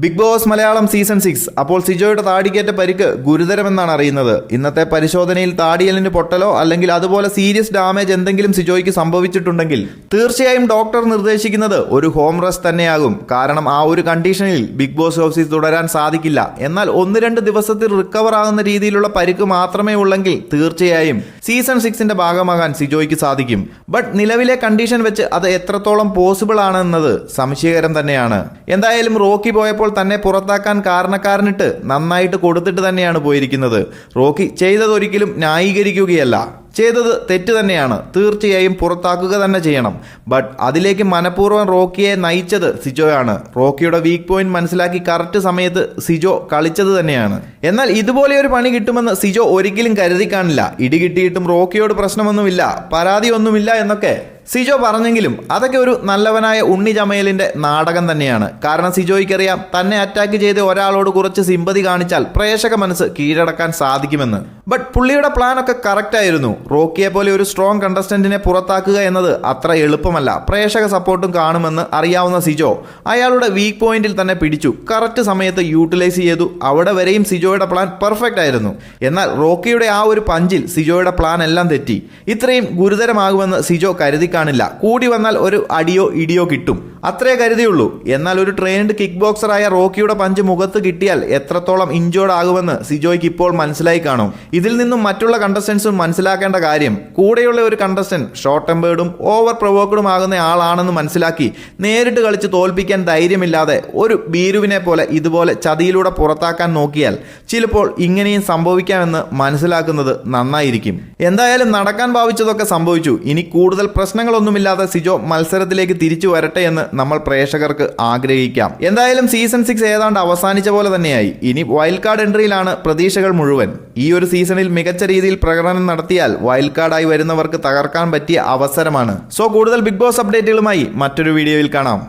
Big boss Malayalam season 6. അപ്പോൾ സിജോയുടെ താടിക്കേറ്റ പരിക്ക് ഗുരുതരമെന്നാണ് അറിയുന്നത്. ഇന്നത്തെ പരിശോധനയിൽ താടിയലിന് പൊട്ടലോ അല്ലെങ്കിൽ അതുപോലെ സീരിയസ് ഡാമേജ് എന്തെങ്കിലും സിജോയ്ക്ക് സംഭവിച്ചിട്ടുണ്ടെങ്കിൽ തീർച്ചയായും ഡോക്ടർ നിർദ്ദേശിക്കുന്നത് ഒരു ഹോം റെസ്റ്റ് തന്നെയാകും. കാരണം ആ ഒരു കണ്ടീഷനിൽ ബിഗ് ബോസ് ഹൗസിൽ തുടരാൻ സാധിക്കില്ല. എന്നാൽ 1-2 ദിവസത്തിൽ റിക്കവർ ആകുന്ന രീതിയിലുള്ള പരിക്ക് മാത്രമേ ഉള്ളെങ്കിൽ തീർച്ചയായും സീസൺ 6ന്റെ ഭാഗമാകാൻ സിജോയ്ക്ക് സാധിക്കും. ബട്ട് നിലവിലെ കണ്ടീഷൻ വെച്ച് അത് എത്രത്തോളം പോസിബിൾ ആണെന്നത് സംശയകരം തന്നെയാണ്. എന്തായാലും റോക്കി പോയപ്പോൾ തന്നെ പുറത്താക്കാൻ കാരണക്കാരനിട്ട് നന്നായിട്ട് കൊടുത്തിട്ട് തന്നെയാണ് പോയിരിക്കുന്നത്. റോക്കി ചെയ്തതൊരിക്കലും ന്യായീകരിക്കുകയല്ല, ചെയ്തത് തെറ്റ് തന്നെയാണ്, തീർച്ചയായും പുറത്താക്കുക തന്നെ ചെയ്യണം. ബട്ട് അതിലേക്ക് മനഃപൂർവ്വം റോക്കിയെ നയിച്ചത് സിജോയാണ്. റോക്കിയുടെ വീക്ക് പോയിന്റ് മനസ്സിലാക്കി കറക്റ്റ് സമയത്ത് സിജോ കളിച്ചത് തന്നെയാണ്. എന്നാൽ ഇതുപോലെ ഒരു പണി കിട്ടുമെന്ന് സിജോ ഒരിക്കലും കരുതി കാണില്ല. ഇടി കിട്ടിയിട്ടും റോക്കിയോട് പ്രശ്നമൊന്നുമില്ല, പരാതിയൊന്നുമില്ല എന്നൊക്കെ സിജോ പറഞ്ഞെങ്കിലും അതൊക്കെ ഒരു നല്ലവനായ ഉണ്ണി ജമയലിന്റെ നാടകം തന്നെയാണ്. കാരണം സിജോയ്ക്കറിയാം തന്നെ അറ്റാക്ക് ചെയ്ത് ഒരാളോട് കുറച്ച് സിമ്പതി കാണിച്ചാൽ പ്രേക്ഷക മനസ്സ് കീഴടക്കാൻ സാധിക്കുമെന്ന്. ബട്ട് പുള്ളിയുടെ പ്ലാൻ ഒക്കെ കറക്റ്റ് ആയിരുന്നു. റോക്കിയെ പോലെ ഒരു സ്ട്രോങ് കണ്ടസ്റ്റന്റിനെ പുറത്താക്കുക എന്നത് അത്ര എളുപ്പമല്ല. പ്രേക്ഷക സപ്പോർട്ടും കാണുമെന്ന് അറിയാവുന്ന സിജോ അയാളുടെ വീക്ക് പോയിന്റിൽ തന്നെ പിടിച്ചു, കറക്റ്റ് സമയത്ത് യൂട്ടിലൈസ് ചെയ്തു. അവിടെ വരെയും സിജോയുടെ പ്ലാൻ പെർഫെക്റ്റ് ആയിരുന്നു. എന്നാൽ റോക്കിയുടെ ആ ഒരു പഞ്ചിൽ സിജോയുടെ പ്ലാൻ എല്ലാം തെറ്റി. ഇത്രയും ഗുരുതരമാകുമെന്ന് സിജോ കരുതി കാണില്ല. കൂടി വന്നാൽ ഒരു അടിയോ ഇടിയോ കിട്ടും, അത്രേ കരുതിയുള്ളൂ. എന്നാൽ ഒരു ട്രെയിൻഡ് കിക്ക് ബോക്സറായ റോക്കിയുടെ പഞ്ച് മുഖത്ത് കിട്ടിയാൽ എത്രത്തോളം ഇഞ്ചോർഡ് ആകുമെന്ന് സിജോയ്ക്ക് ഇപ്പോൾ മനസ്സിലായി കാണും. ഇതിൽ നിന്നും മറ്റുള്ള കണ്ടസ്റ്റൻസും മനസ്സിലാക്കേണ്ട കാര്യം, കൂടെയുള്ള ഒരു കണ്ടസ്റ്റന്റ് ഷോർട്ട് ടെമ്പേർഡും ഓവർ പ്രൊവോക്കഡും ആകുന്ന ആളാണെന്ന് മനസ്സിലാക്കി നേരിട്ട് കളിച്ച് തോൽപ്പിക്കാൻ ധൈര്യമില്ലാതെ ഒരു ബീരുവിനെ പോലെ ഇതുപോലെ ചതിയിലൂടെ പുറത്താക്കാൻ നോക്കിയാൽ ചിലപ്പോൾ ഇങ്ങനെയും സംഭവിക്കാമെന്ന് മനസ്സിലാക്കുന്നത് നന്നായിരിക്കും. എന്തായാലും നടക്കാൻ ഭാവിച്ചതൊക്കെ സംഭവിച്ചു. ഇനി കൂടുതൽ പ്രശ്നങ്ങളൊന്നുമില്ലാതെ സിജോ മത്സരത്തിലേക്ക് തിരിച്ചു വരട്ടെ എന്ന് നമ്മൾ പ്രേക്ഷകർക്ക് ആഗ്രഹിക്കാം. എന്തായാലും സീസൺ 6 ഏതാണ്ട് അവസാനിച്ച പോലെ തന്നെയായി. ഇനി വൈൽഡ് കാർഡ് എൻട്രിയിലാണ് പ്രതീക്ഷകൾ മുഴുവൻ. ഈ ഒരു സീസണിൽ മികച്ച രീതിയിൽ പ്രകടനം നടത്തിയാൽ വൈൽഡ് കാർഡായി വരുന്നവർക്ക് തകർക്കാൻ പറ്റിയ അവസരമാണ്. സോ കൂടുതൽ ബിഗ് ബോസ് അപ്ഡേറ്റുകളുമായി മറ്റൊരു വീഡിയോയിൽ കാണാം.